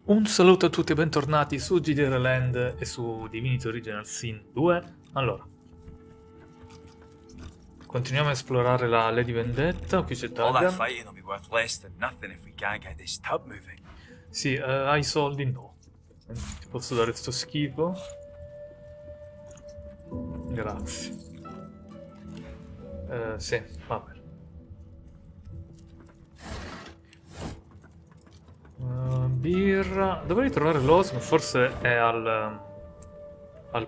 Un saluto a tutti e bentornati su GDR Land e su Divinity Original Sin 2. Allora, continuiamo a esplorare la Lady Vendetta. Qui c'è All that Taggan. fighting will be worth less than nothing if we can't get this tub moving. Sì, hai soldi? No. Ti posso dare sto schifo? Grazie. Sì, vabbè. Birra. Dovrei trovare l'Osmo, forse è al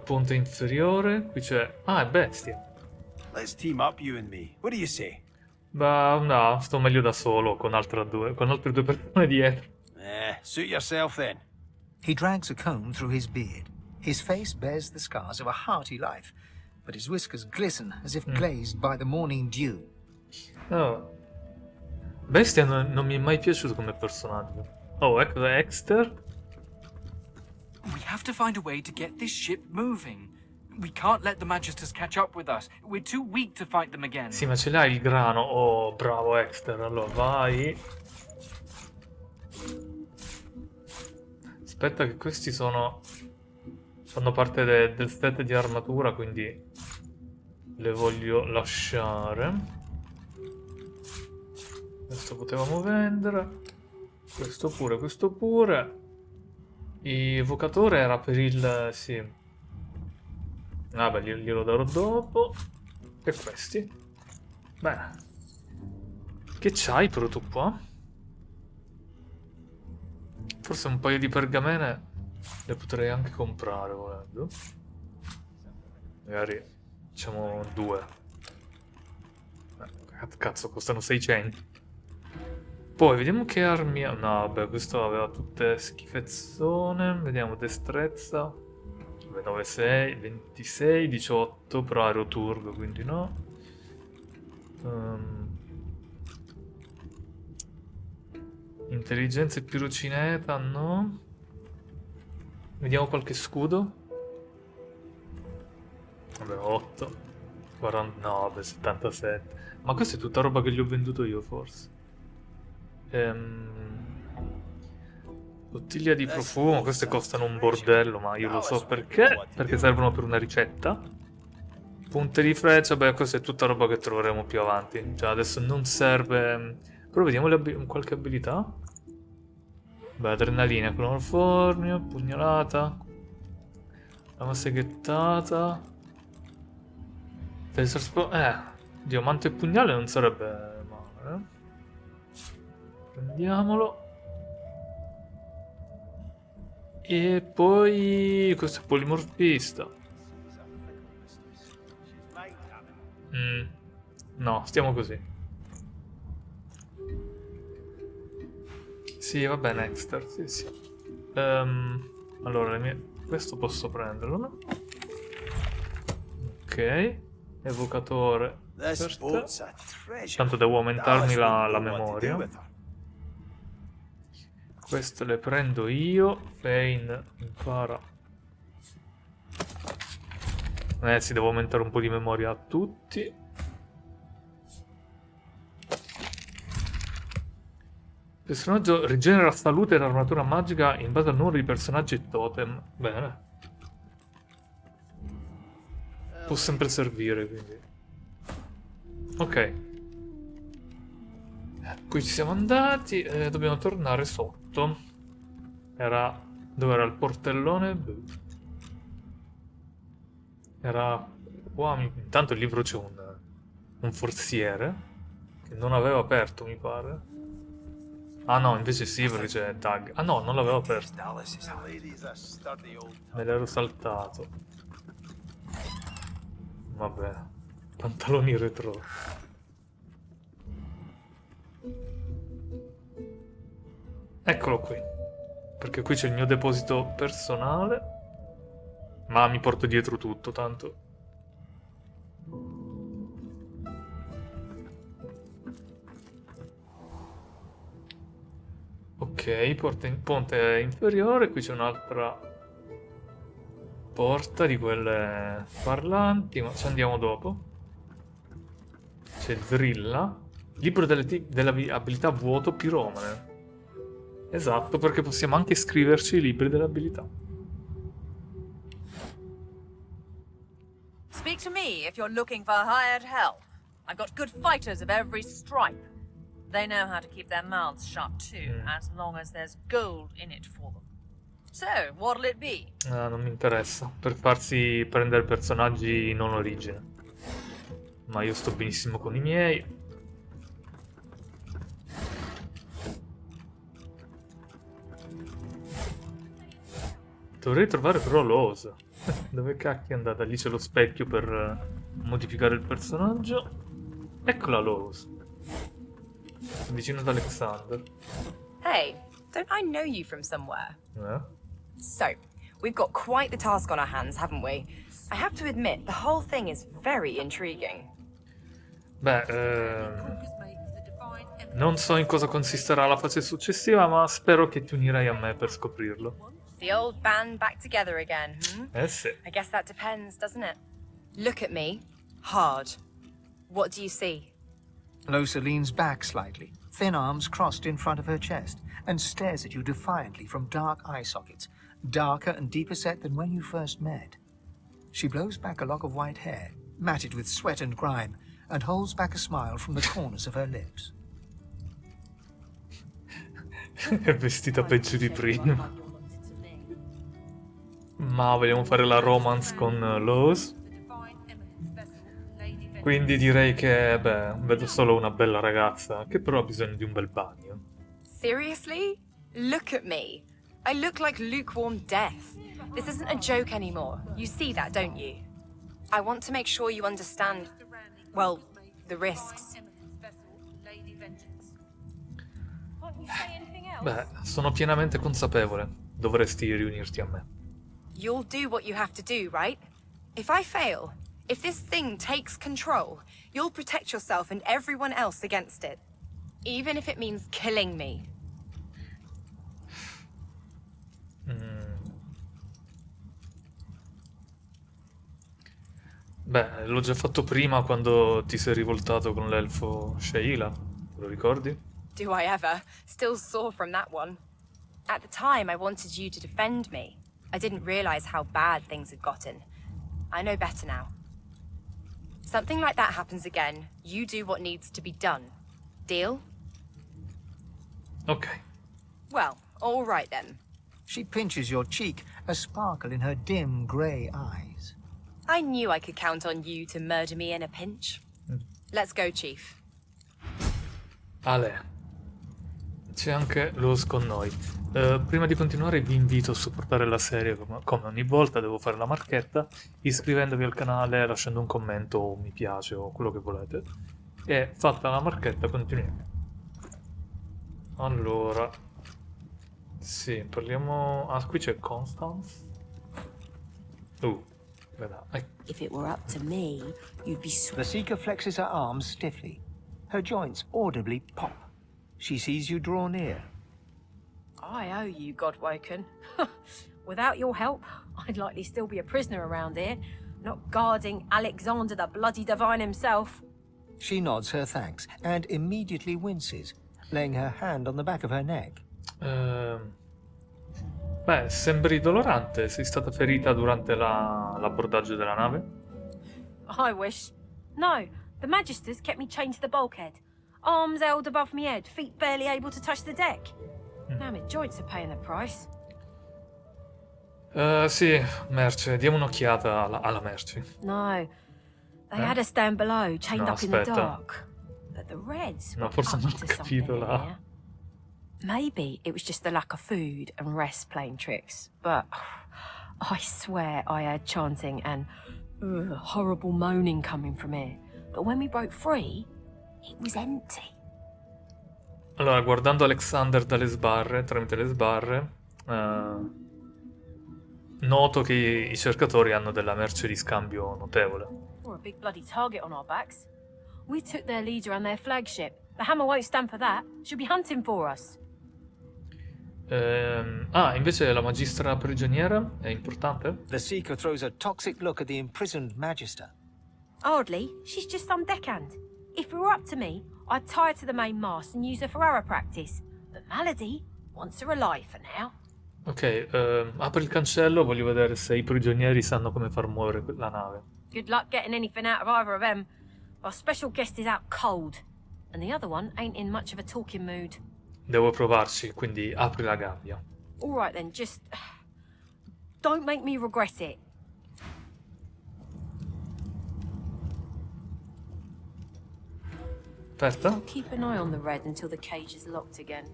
ponte inferiore. Qui c'è... Ah, è bestia. Let's team up, you and me. What do you say? Beh, no, sto meglio da solo con altre due persone dietro. Suit yourself then. He drags a comb through his beard. His face bears the scars of a hearty life, but his whiskers glisten as if glazed by the morning dew. Oh. Bestia non mi è mai piaciuto come personaggio. Oh, ecco Exter. We have to find a way to get this ship moving. We can't let the Magisters catch up with us. We're too weak to fight them again. Sì, ma ce l'hai il grano. Oh, bravo Exter. Allora, vai. Aspetta che questi fanno parte del set di armatura, quindi le voglio lasciare. Questo potevamo vendere. Questo pure. Evocatore era per il... sì. Vabbè, glielo darò dopo. E questi? Beh. Che c'hai però tu qua? Forse un paio di pergamene le potrei anche comprare volendo. Magari facciamo due. Cazzo, costano 600. Poi vediamo che armi ha. No, vabbè, questo aveva tutte schifezzone. Vediamo destrezza. 9, 6, 26, 18. Però aeroturbo, quindi no. Intelligenza e pirocineta, no. Vediamo qualche scudo. Vabbè, 8. 40, no, vabbè, 77. Ma questa è tutta roba che gli ho venduto io, forse. Bottiglia di profumo, queste costano un bordello, ma io lo so perché. Perché servono per una ricetta. Punte di freccia, beh, questa è tutta roba che troveremo più avanti. Cioè, adesso non serve... Però vediamo qualche abilità. Beh, adrenalina, cloroformio, pugnalata. Lama seghettata. Diamante e pugnale non sarebbe male, Prendiamolo. E poi... questo è polimorfista. No, stiamo così. Sì, va bene, Exter, sì. Allora, questo posso prenderlo, no? Ok. Evocatore. Per te. Tanto devo aumentarmi la memoria. Queste le prendo io. Fane impara. Sì, devo aumentare un po' di memoria a tutti. Il personaggio rigenera salute e armatura magica in base al numero di personaggi e totem. Bene. Può sempre servire, quindi. Ok. Qui ci siamo andati. Dobbiamo tornare sotto. Dove era il portellone? Era qua. Intanto il libro c'è un forziere che non aveva aperto, mi pare. Ah no, invece sì, perché c'è tag. Ah no, non l'avevo aperto. Me l'ero saltato. Vabbè. Pantaloni retro. Eccolo qui. Perché qui c'è il mio deposito personale. Ma mi porto dietro tutto, tanto. Ok, ponte inferiore, qui c'è un'altra porta di quelle parlanti, ma ci andiamo dopo. C'è Drilla. Libro delle abilità vuoto piromane. Esatto, perché possiamo anche scriverci i libri delle abilità. Speak to me if you're looking for hired help. I've got good fighters of every stripe. They know how to keep their mouths shut too, as long as there's gold in it for them. So, what'll it be? Non mi interessa. Per farsi prendere personaggi non origine. Ma io sto benissimo con i miei. Dovrei trovare però Lowe's. Dove cacchio è andata? Lì c'è lo specchio per modificare il personaggio. Eccola Lowe's. Vicino ad Alexander. Hey, don't I know you from somewhere? Eh? So, we've got quite the task on our hands, haven't we? I have to admit, the whole thing is very intriguing. Beh, non so in cosa consisterà la fase successiva, ma spero che ti unirai a me per scoprirlo. The old band back together again, hmm? Sì. I guess that depends, doesn't it? Look at me. Hard. What do you see? Lohse leans back slightly, thin arms crossed in front of her chest, and stares at you defiantly from dark eye sockets, darker and deeper set than when you first met. She blows back a lock of white hair, matted with sweat and grime, and holds back a smile from the corners of her lips. È vestita peggio di prima. Ma vogliamo fare la romance con Lowe's? Quindi direi che, beh, vedo solo una bella ragazza che però ha bisogno di un bel bagno. Seriously? Look at me. I look like lukewarm death. This isn't a joke anymore. You see that, don't you? I want to make sure you understand, well, the risks. Beh, sono pienamente consapevole. Dovresti riunirti a me. You'll do what you have to do, right? If I fail, if this thing takes control, you'll protect yourself and everyone else against it. Even if it means killing me. Beh, l'ho già fatto prima quando ti sei rivoltato con l'elfo Sheila. Lo ricordi? Do I ever? Still sore from that one. At the time, I wanted you to defend me. I didn't realize how bad things had gotten. I know better now. Something like that happens again, you do what needs to be done. Deal? Ok. Well, all right then. She pinches your cheek, a sparkle in her dim grey eyes. I knew I could count on you to murder me in a pinch. Let's go, Chief. Ale. C'è anche Lowe's con noi. Prima di continuare vi invito a supportare la serie come ogni volta, devo fare la marchetta, iscrivendovi al canale, lasciando un commento o un mi piace o quello che volete. E fatta la marchetta continuiamo. Allora, sì, parliamo... Ah, qui c'è Constance. Veda. If it were up to me, you'd be The Seeker flexes her arms stiffly. Her joints audibly pop. She sees you draw near. I owe you, Godwoken. Without your help, I'd likely still be a prisoner around here, not guarding Alexander the Bloody Divine himself. She nods her thanks and immediately winces, laying her hand on the back of her neck. Beh, sembri dolorante. Sei stata ferita durante l'abbordaggio della nave? I wish. No, the Magisters kept me chained to the bulkhead. Arms held above my head, feet barely able to touch the deck. Now my joints are paying the price. Sì, merce. Diamo un'occhiata alla merce. No, they had us stand below, chained No, up in the aspetta. dark. But the Reds No, were forse up non to ho capito something la... here. Maybe it was just the lack of food and rest playing tricks, but I swear I heard chanting and horrible moaning coming from here. But when we broke free, it was empty. Allora, guardando Alexander tramite le sbarre, noto che i cercatori hanno della merce di scambio notevole. We're a big bloody target on our backs. We took their leader and their flagship. The Hammer won't stand for that. She'll be hunting for us. Invece la magistra prigioniera è importante? The Seeker throws a toxic look at the imprisoned Magister. Hardly. She's just some deckhand. If it were up to me, I'd tie her to the main mast and use her for arrow practice. But Malady Wants her alive for now. Ok, apri il cancello, voglio vedere se i prigionieri sanno come far muovere la nave. Good luck getting anything out of either of them. Our special guest is out cold, and the other one ain't in much of a talking mood. Devo provarci, quindi apri la gabbia. All right then, just don't make me regret it. Aspetta. Keep an eye on the red until the cage is locked again.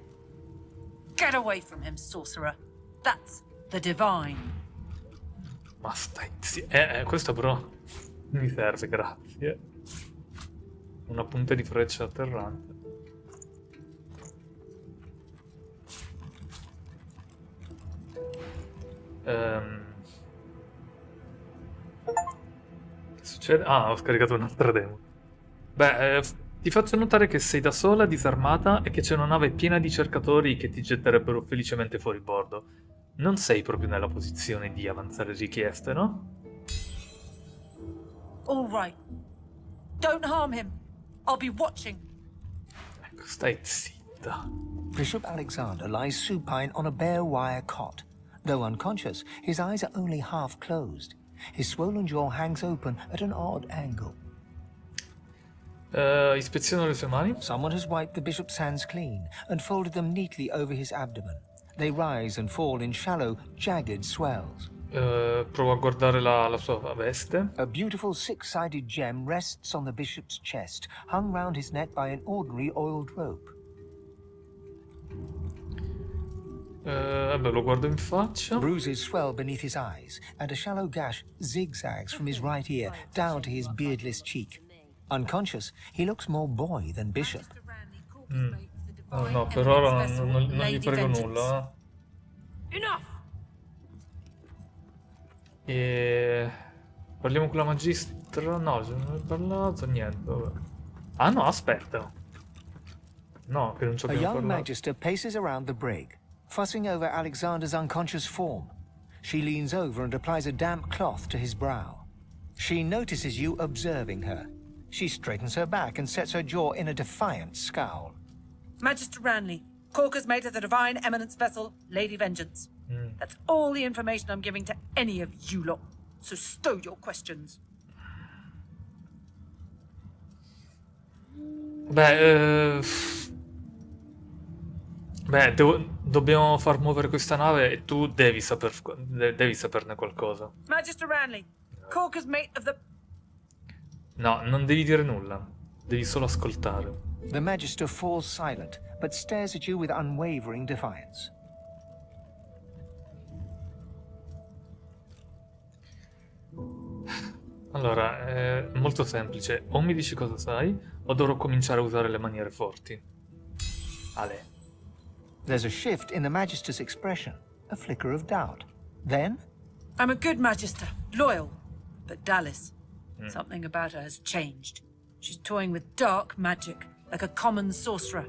Get away from him, sorcerer. That's the divine. Ma stai questo però mi serve, grazie. Una punta di freccia atterrante. Che succede? Ah, ho scaricato un'altra demo. Beh, ti faccio notare che sei da sola, disarmata, e che c'è una nave piena di cercatori che ti getterebbero felicemente fuori bordo. Non sei proprio nella posizione di avanzare richieste, no? All right. Don't harm him. I'll be watching. Ecco, stai zitta. Bishop Alexander lies supine on a bare wire cot. Though unconscious, his eyes are only half closed. His swollen jaw hangs open at an odd angle. Ispeziono le sue mani. Someone has wiped the bishop's hands clean and folded them neatly over his abdomen. They rise and fall in shallow, jagged swells. Provo a guardare la sua veste. A beautiful six-sided gem rests on the bishop's chest, hung round his neck by an ordinary oiled rope. Vabbè, lo guardo in faccia. Bruises swell beneath his eyes, and a shallow gash zigzags from his right ear down to his beardless cheek. Unconscious, he looks more boy than bishop. Oh, no, per ora non gli prego nulla. Enough. E... Parliamo con la magistra? No, non ho parlato, niente. Vabbè. Ah no, aspetta. No, che non ci A abbiamo young parlato. magister paces around the brig, fussing over Alexander's unconscious form. She leans over and applies a damp cloth to his brow. She notices you observing her. She straightens her back and sets her jaw in a defiant scowl. Magister Ranley, Corker's mate of the Divine Eminence vessel, Lady Vengeance. That's all the information I'm giving to any of you lot. So stow your questions. Beh, dobbiamo far muovere questa nave e tu devi saperne qualcosa. Magister Ranley, Corker's mate of the... No, non devi dire nulla. Devi solo ascoltare. The magister falls silent, but stares at you with unwavering defiance. Allora, è molto semplice. O mi dici cosa sai, o dovrò cominciare a usare le maniere forti. Ale. There's a shift in the magister's expression, a flicker of doubt. Then, I'm a good magister, loyal, but Dallas. Something about her has changed. She's toying with dark magic, like a common sorcerer.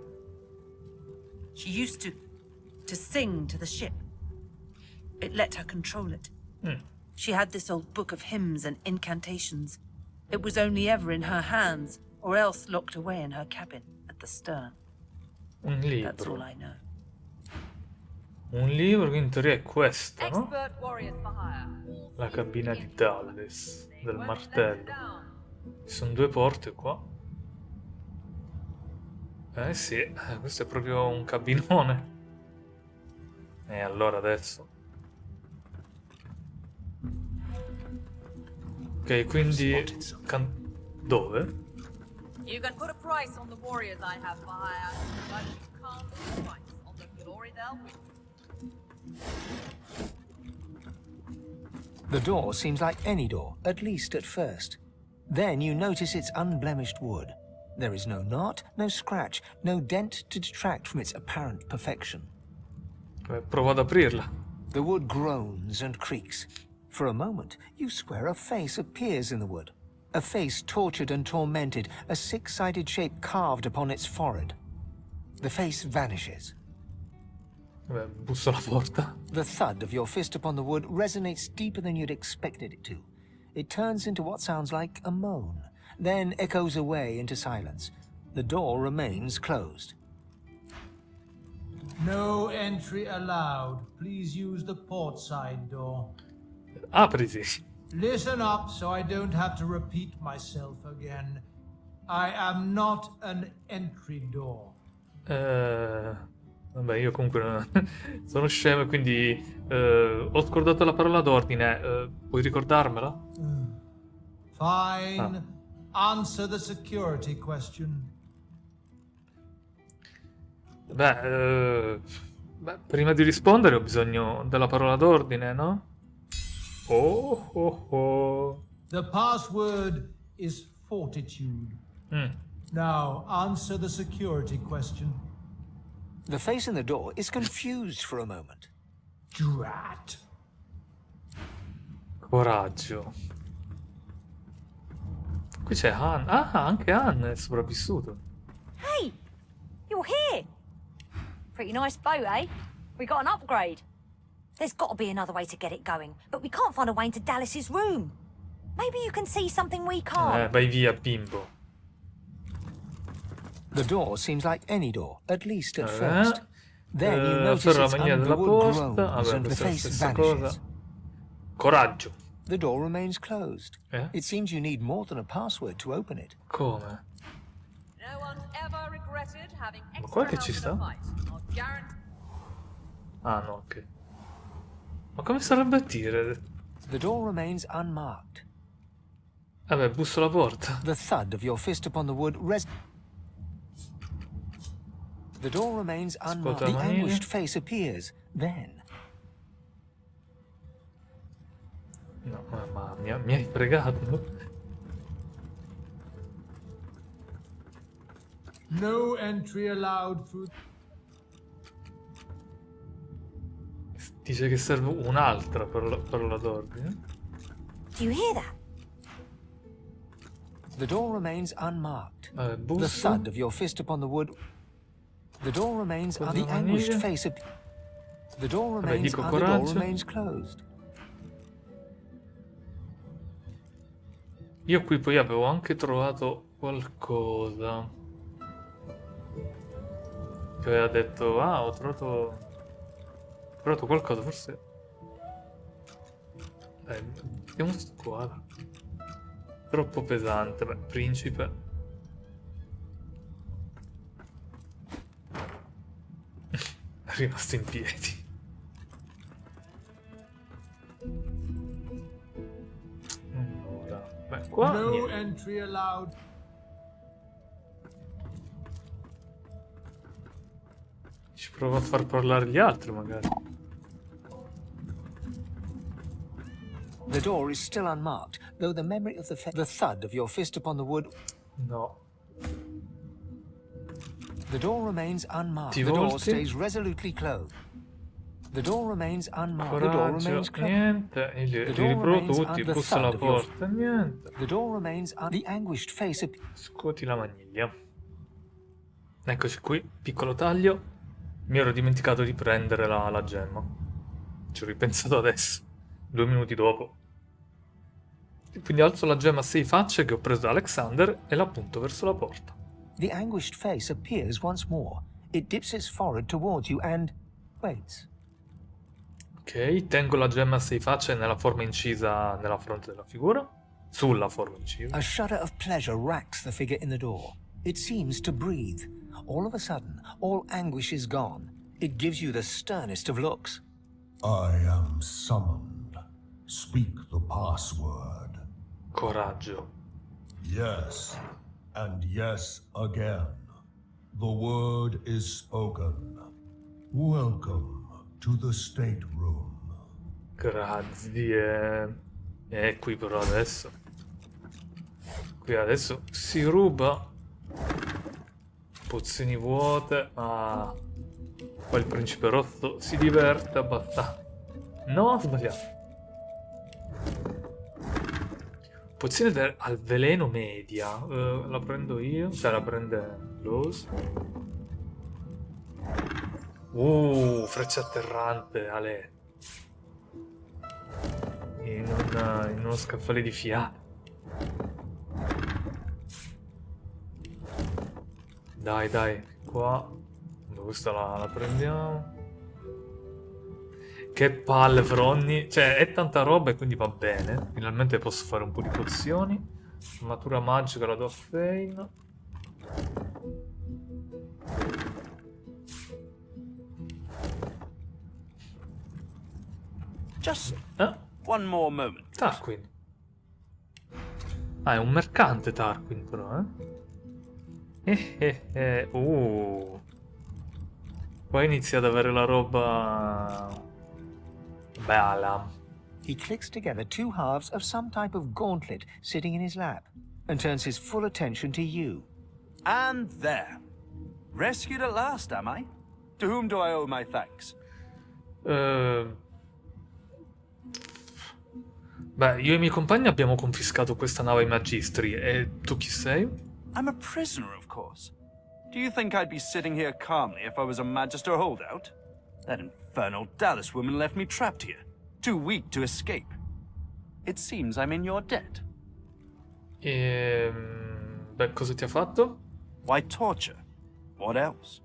She used to sing to the ship. It let her control it. She had this old book of hymns and incantations. It was only ever in her hands, or else locked away in her cabin at the stern. Un That's all libro. I know. Un libro che in teoria è questo, no? Expert warriors for hire. La cabina di Dallas, del martello. Ci sono due porte qua. Eh sì, questo è proprio un cabinone. E allora adesso... Ok, quindi... Dove? You can put a price on the warriors I have for hire, but you can't put a price on the glory they'll bring. the door seems like any door, at least at first. Then you notice its unblemished wood. There is no knot, no scratch, no dent to detract from its apparent perfection. Provo ad aprirla. The wood groans and creaks. For a moment, you swear a face appears in the wood. A face tortured and tormented, a six-sided shape carved upon its forehead. The face vanishes. Busso alla porta. The thud of your fist upon the wood resonates deeper than you'd expected it to. It turns into what sounds like a moan, then echoes away into silence. The door remains closed. No entry allowed. Please use the port side door. Apriti. Listen up so I don't have to repeat myself again. I am not an entry door. Vabbè, io comunque sono scemo e quindi ho scordato la parola d'ordine. Puoi ricordarmela? Fine. Answer the security question. Beh, prima di rispondere ho bisogno della parola d'ordine, no? Oh, oh, oh. The password is fortitude. Now, answer the security question. The face in the door is confused for a moment. Drat. Coraggio. Qui c'è Han. Ah, anche Han è sopravvissuto. Hey, you're here. Pretty nice boat, eh? We got an upgrade. There's got to be another way to get it going, but we can't find a way into Dallas's room. Maybe you can see something we can't. Vai via, bimbo. The door seems like any door, at least at first. Then you notice Ferro la its manina della underwood porta. groans Vabbè, and the questa è la face stessa vanishes. cosa. Coraggio. The door remains closed. Eh? It seems you need more than a password to open it. Come? No one's ever regretted having Ma qua extra che ci help sta? in a fight. I'll guarantee. Ah, no, ok. Ma come sarebbe a dire? The door remains unmarked. Vabbè, busso alla porta. The thud of your fist upon the wood The door remains unmarked. The manine. anguished face appears. Then No, ma mi hai fregato. No entry allowed through. Dice che serve un'altra parola d'ordine. Do you hear that? the door remains unmarked. The busso. thud of your fist upon the wood. The door remains Cosa the maniglia? anguished face. The door Vabbè, remains dico the door coraggio. remains closed. Io qui poi avevo anche trovato qualcosa. Che aveva detto, ah, ho trovato qualcosa, forse. Dai, mettiamo sto qua. Troppo pesante, beh, principe. È rimasto in piedi. Allora, beh, qua No niente. entry allowed. Ci provo a far parlare gli altri, magari. The door is still unmarked, though the memory of the thud of your fist upon the wood. No. The door remains unmarked. Ti The door volti? stays resolutely closed. The door remains unmarked. The door Coraggio, remains closed. niente. Li The door riprovo remains tutti, the busso alla thud of your- porta, niente. The door remains the anguished face. Scuoti la maniglia. Eccoci qui, piccolo taglio. Mi ero dimenticato di prendere la gemma. Ci ho ripensato adesso, 2 minuti dopo. E quindi alzo la gemma a 6 facce che ho preso da Alexander e la punto verso la porta. The anguished face appears once more. It dips its forehead towards you and waits. Ok, tengo la gemma a 6 facce nella forma incisa nella fronte della figura. Sulla forma incisa. A shudder of pleasure racks the figure in the door. It seems to breathe. All of a sudden, all anguish is gone. It gives you the sternest of looks. I am summoned. Speak the password. Coraggio. Yes, and yes again. The word is spoken. Welcome to the stateroom. Grazie. E qui però adesso. Qui adesso si ruba. Pozioni vuote. Ma poi il principe rosso si diverte abbastanza. No, ho sbagliato. Pozione al veleno media. La prendo io. Cioè la prende Close. Freccia atterrante, Ale. In uno scaffale di fiato. Dai, dai, qua. questa la prendiamo. Che palle, Fronny. Cioè, è tanta roba e quindi va bene. Finalmente posso fare un po' di pozioni. Armatura magica la do a Fane. Just one more moment. Tarquin. Ah, è un mercante Tarquin però, Poi inizia ad avere la roba bella. He clicks together two halves of some type of gauntlet sitting in his lap and turns his full attention to you. And there. Rescued at last, am I? To whom do I owe my thanks? Beh, io e i miei compagni abbiamo confiscato questa nave ai magistri. E tu chi sei? I'm a prisoner, of course. Do you think I'd be sitting here calmly if I was a Magister holdout? That infernal Dallas woman left me trapped here, too weak to escape. It seems I'm in your debt. Beh, cosa ti ha fatto? Why torture? What else?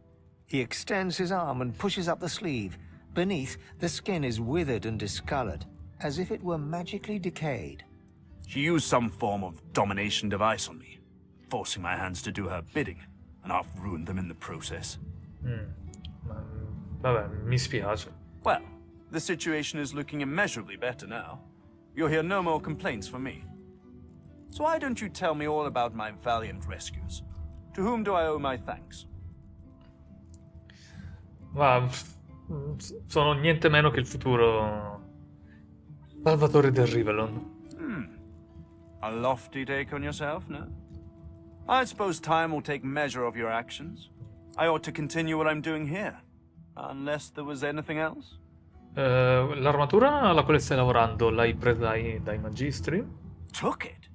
He extends his arm and pushes up the sleeve. Beneath, the skin is withered and discolored, as if it were magically decayed. She used some form of domination device on me, forcing my hands to do her bidding, and I've ruined them in the process. Vabbè, mi spiace. Well, the situation is looking immeasurably better now. You'll hear no more complaints from me. So why don't you tell me all about my valiant rescues? To whom do I owe my thanks? Ma sono niente meno che il futuro Salvatore del Rivelon. A lofty take on yourself, no? I suppose time will take measure of your actions. I ought to continue what I'm doing here. Unless there was anything else? L'armatura alla quale stai lavorando l'hai presa dai magistri? Took it?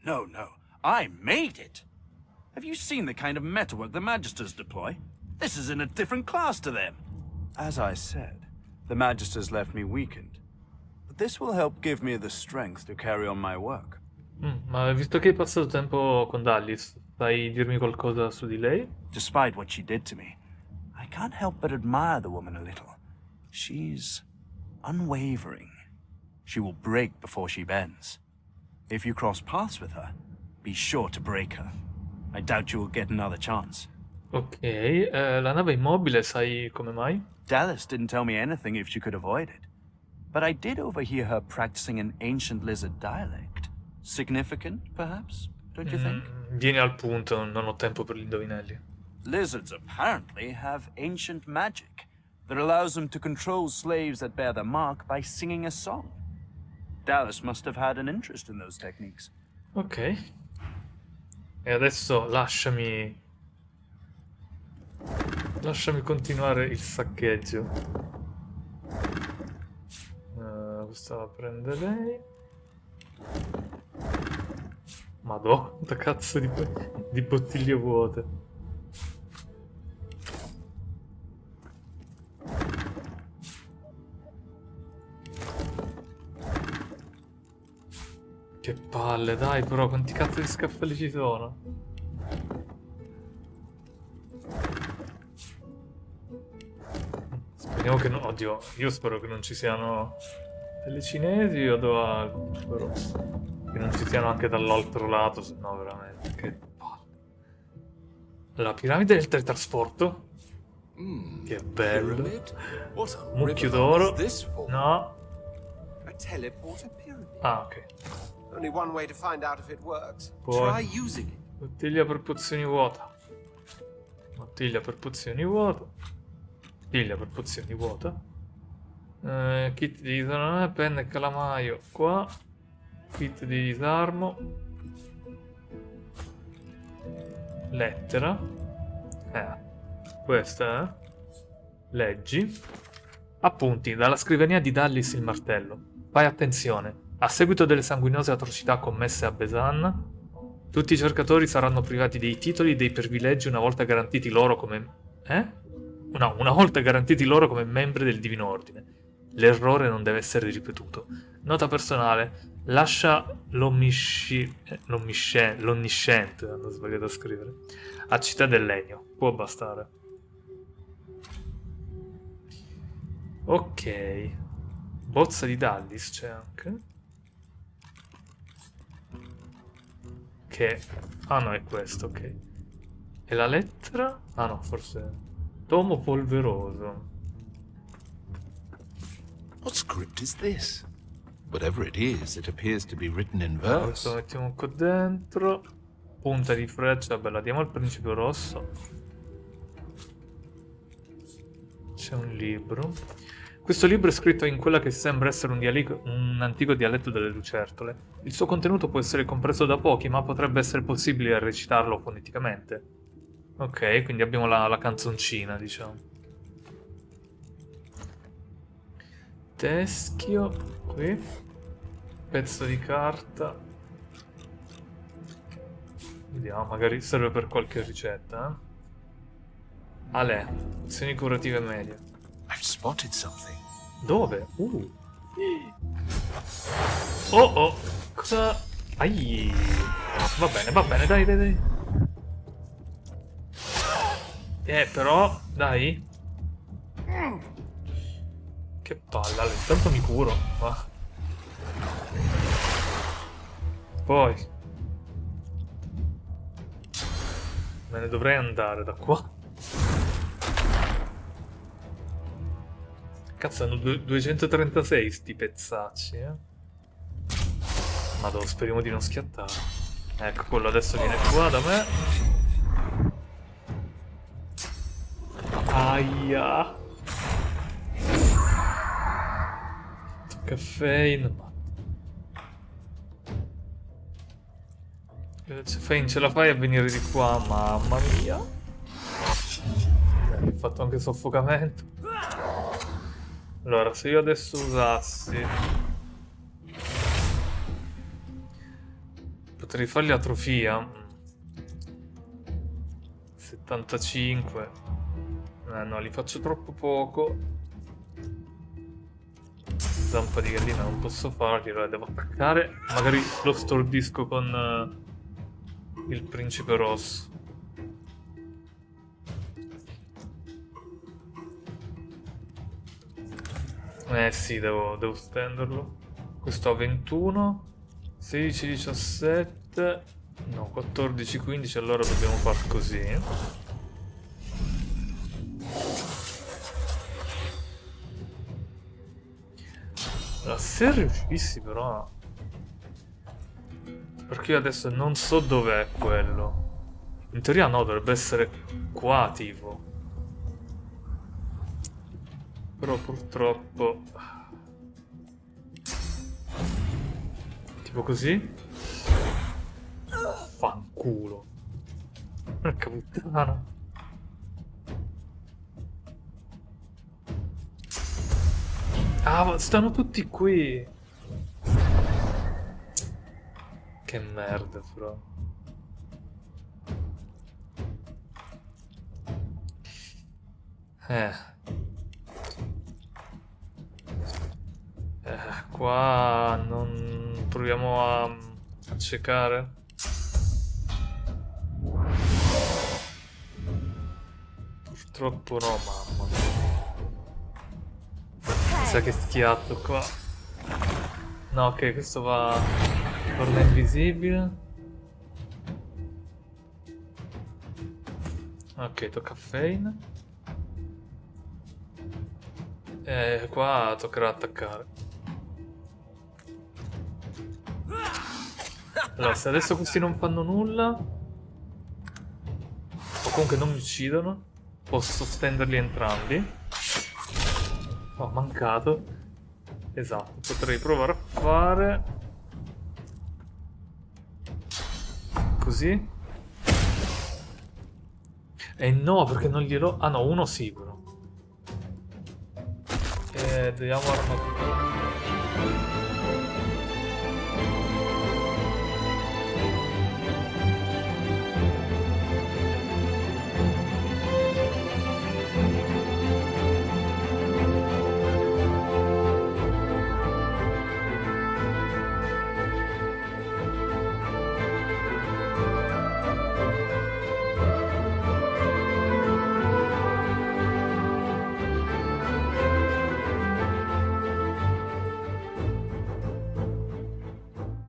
No, no. I made it. Have you seen the kind of metalwork the Magisters deploy? This is in a different class to them. As I said, the Magisters left me weakened. But this will help give me the strength to carry on my work. Ma visto che hai passato tempo con Dallis, sai dirmi qualcosa su di lei? Despite what she did to me, I can't help but admire the woman a little. She's unwavering. She will break before she bends. If you cross paths with her, be sure to break her. I doubt you will get another chance. Ok, la nave è immobile, sai come mai? Dallas didn't tell me anything if she could avoid it. But I did overhear her practicing an ancient lizard dialect. Significant, perhaps? Don't you think? Vieni al punto, non ho tempo per gli indovinelli. Lizards apparently have ancient magic that allows them to control slaves that bear their mark by singing a song. Dallas must have had an interest in those techniques. Ok. E adesso lasciami continuare il saccheggio. Questa la prende lei. Madonna, quanta cazzo di bottiglie vuote. Che palle, dai, però quanti cazzo di scaffali ci sono? Speriamo che no. Oddio, io spero che non ci siano delle cinesi o però che non ci siano anche dall'altro lato, se no veramente che palle. La piramide del teletrasporto. Che bello. Mucchio d'oro. No. Ah, ok. Only one way to find out if it works. Poi, bottiglia per pozioni vuota. Bottiglia per pozioni vuota. Bottiglia per pozioni vuota. Kit di disarmo, penne e calamaio qua. Kit di disarmo. Lettera. Questa, Leggi. Appunti, dalla scrivania di Dallis il martello. Fai attenzione. A seguito delle sanguinose atrocità commesse a Besan, tutti i cercatori saranno privati dei titoli e dei privilegi una volta garantiti loro come... una volta garantiti loro come membri del Divino Ordine. L'errore non deve essere ripetuto. Nota personale, lascia l'onnisciente, hanno sbagliato a scrivere, a Città del Legno. Può bastare. Ok. Bozza di Dallis c'è anche. Che... Ah no, è questo, ok. E la lettera? Ah no, forse... Tomo polveroso. What script is this? Whatever it is, it appears to be written in Questo lo verse. mettiamo qua dentro. Punta di freccia, vabbè, la diamo al principe rosso. C'è un libro. Questo libro è scritto in quella che sembra essere un antico dialetto delle lucertole. Il suo contenuto può essere compreso da pochi, ma potrebbe essere possibile recitarlo foneticamente. Ok, quindi abbiamo la canzoncina, diciamo. Teschio, qui. Pezzo di carta. Vediamo, magari serve per qualche ricetta, Ale, azioni curative medie. I've spotted something. Dove? Oh oh, cosa... Ai. Va bene, dai, dai, dai. Però, dai. Che palla, intanto mi curo. Va. Poi. Me ne dovrei andare da qua. Cazzo, hanno 236 sti pezzacci, Madonna, speriamo di non schiattare. Ecco, quello adesso viene qua da me. Aia. Caffeine. Fein, ce la fai a venire di qua? Mamma mia. Ho fatto anche soffocamento. Allora, se io adesso usassi... Potrei fargli atrofia. 75. No, li faccio troppo poco. Zampa di gallina non posso farli, allora devo attaccare. Magari lo stordisco con il principe rosso. Sì, devo stenderlo. Questo ha 21, 16, 17, no, 14, 15, allora dobbiamo far così. Allora, se riuscissi però... Perché io adesso non so dov'è quello. In teoria no, dovrebbe essere qua, tipo. Però purtroppo... Tipo così? Fanculo. Porca puttana. Ah, ma stanno tutti qui. Che merda, però. Qua non proviamo a cercare. Purtroppo no, mamma. Mi sa che schiatto qua. No, ok, questo va... torna invisibile. Ok, tocca a Fein. Qua toccherà attaccare. Allora, se adesso questi non fanno nulla, o comunque non mi uccidono, posso stenderli entrambi. Ho mancato. Esatto, potrei provare a fare così. No, perché non glielo... Ah no, uno sicuro. Dobbiamo armatura.